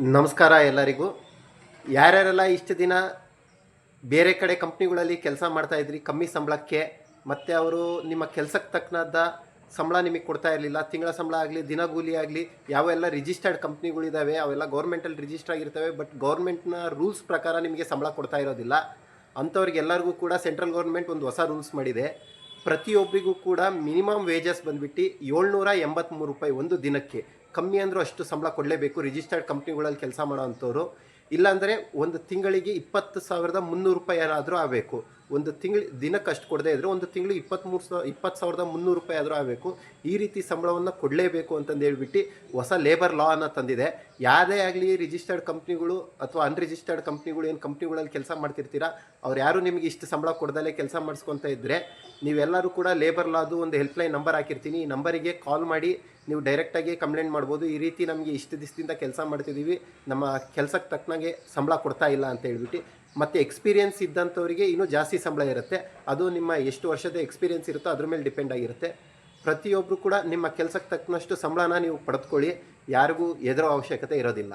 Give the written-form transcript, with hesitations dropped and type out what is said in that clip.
ನಮಸ್ಕಾರ ಎಲ್ಲರಿಗೂ. ಯಾರ್ಯಾರೆಲ್ಲ ಇಷ್ಟು ದಿನ ಬೇರೆ ಕಡೆ ಕಂಪ್ನಿಗಳಲ್ಲಿ ಕೆಲಸ ಮಾಡ್ತಾಯಿದ್ರಿ ಕಮ್ಮಿ ಸಂಬಳಕ್ಕೆ, ಮತ್ತು ಅವರು ನಿಮ್ಮ ಕೆಲಸಕ್ಕೆ ತಕ್ಕನಾದ ಸಂಬಳ ನಿಮಗೆ ಕೊಡ್ತಾ ಇರಲಿಲ್ಲ, ತಿಂಗಳ ಸಂಬಳ ಆಗಲಿ ದಿನಗೂಲಿ ಆಗಲಿ, ಯಾವೆಲ್ಲ ರಿಜಿಸ್ಟರ್ಡ್ ಕಂಪ್ನಿಗಳಿದ್ದಾವೆ ಅವೆಲ್ಲ ಗೌರ್ಮೆಂಟಲ್ಲಿ ರಿಜಿಸ್ಟರ್ ಆಗಿರ್ತವೆ, ಬಟ್ ಗೌರ್ಮೆಂಟ್ನ ರೂಲ್ಸ್ ಪ್ರಕಾರ ನಿಮಗೆ ಸಂಬಳ ಕೊಡ್ತಾ ಇರೋದಿಲ್ಲ. ಅಂಥವ್ರಿಗೆಲ್ಲರಿಗೂ ಕೂಡ ಸೆಂಟ್ರಲ್ ಗೌರ್ಮೆಂಟ್ ಒಂದು ಹೊಸ ರೂಲ್ಸ್ ಮಾಡಿದೆ. ಪ್ರತಿಯೊಬ್ಬರಿಗೂ ಕೂಡ ಮಿನಿಮಮ್ ವೇಜಸ್ ಬಂದುಬಿಟ್ಟು 783 ರೂಪಾಯಿ ಒಂದು ದಿನಕ್ಕೆ. ಕಮ್ಮಿ ಅಂದರೂ ಅಷ್ಟು ಸಂಬಳ ಕೊಡಲೇಬೇಕು ರಿಜಿಸ್ಟರ್ಡ್ ಕಂಪ್ನಿಗಳಲ್ಲಿ ಕೆಲಸ ಮಾಡೋ ಅಂಥವ್ರು. ಇಲ್ಲಾಂದರೆ ಒಂದು ತಿಂಗಳಿಗೆ 20,300 ರೂಪಾಯಿ ಏನಾದರೂ ಆಗಬೇಕು. ಒಂದು ದಿನಕ್ಕೆ ಅಷ್ಟು ಕೊಡದೇ ಇದ್ದರೆ ಒಂದು ತಿಂಗಳಿಗೆ 20,300 ರೂಪಾಯಿ ಆದರೂ ಆಗಬೇಕು. ಈ ರೀತಿ ಸಂಬಳವನ್ನು ಕೊಡಲೇಬೇಕು ಅಂತಂದು ಹೇಳ್ಬಿಟ್ಟು ಹೊಸ ಲೇಬರ್ ಲಾನ ತಂದಿದೆ. ಯಾವುದೇ ಆಗಲಿ ರಿಜಿಸ್ಟರ್ಡ್ ಕಂಪ್ನಿಗಳು ಅಥವಾ ಅನ್ರಿಜಿಸ್ಟರ್ಡ್ ಕಂಪ್ನಿಗಳು ಏನು ಕಂಪ್ನಿಗಳಲ್ಲಿ ಕೆಲಸ ಮಾಡ್ತಿರ್ತೀರ, ಅವ್ರು ಯಾರು ನಿಮಗೆ ಇಷ್ಟು ಸಂಬಳ ಕೊಡ್ದಲ್ಲೇ ಕೆಲಸ ಮಾಡಿಸ್ಕೊತ ಇದ್ದರೆ ನೀವೆಲ್ಲರೂ ಕೂಡ ಲೇಬರ್ ಲಾದು ಒಂದು ಹೆಲ್ಪ್ಲೈನ್ ನಂಬರ್ ಹಾಕಿರ್ತೀನಿ, ಈ ನಂಬರಿಗೆ ಕಾಲ್ ಮಾಡಿ ನೀವು ಡೈರೆಕ್ಟಾಗಿ ಕಂಪ್ಲೇಂಟ್ ಮಾಡ್ಬೋದು. ಈ ರೀತಿ ನಮಗೆ ಇಷ್ಟು ದಿವಸದಿಂದ ಕೆಲಸ ಮಾಡ್ತಿದ್ದೀವಿ, ನಮ್ಮ ಕೆಲಸಕ್ಕೆ ತಕ್ಕನಾಗೆ ಸಂಬಳ ಕೊಡ್ತಾ ಇಲ್ಲ ಅಂತ ಹೇಳ್ಬಿಟ್ಟು. ಮತ್ತು ಎಕ್ಸ್ಪೀರಿಯೆನ್ಸ್ ಇದ್ದಂಥವರಿಗೆ ಇನ್ನೂ ಜಾಸ್ತಿ ಸಂಬಳ ಇರುತ್ತೆ. ಅದು ನಿಮ್ಮ ಎಷ್ಟು ವರ್ಷದ ಎಕ್ಸ್ಪೀರಿಯೆನ್ಸ್ ಇರುತ್ತೋ ಅದ್ರ ಮೇಲೆ ಡಿಪೆಂಡ್ ಆಗಿರುತ್ತೆ. ಪ್ರತಿಯೊಬ್ಬರು ಕೂಡ ನಿಮ್ಮ ಕೆಲಸಕ್ಕೆ ತಕ್ಕನಷ್ಟು ಸಂಬಳನ ನೀವು ಪಡೆದುಕೊಳ್ಳಿ, ಯಾರಿಗೂ ಹೆದರೋ ಅವಶ್ಯಕತೆ ಇರೋದಿಲ್ಲ.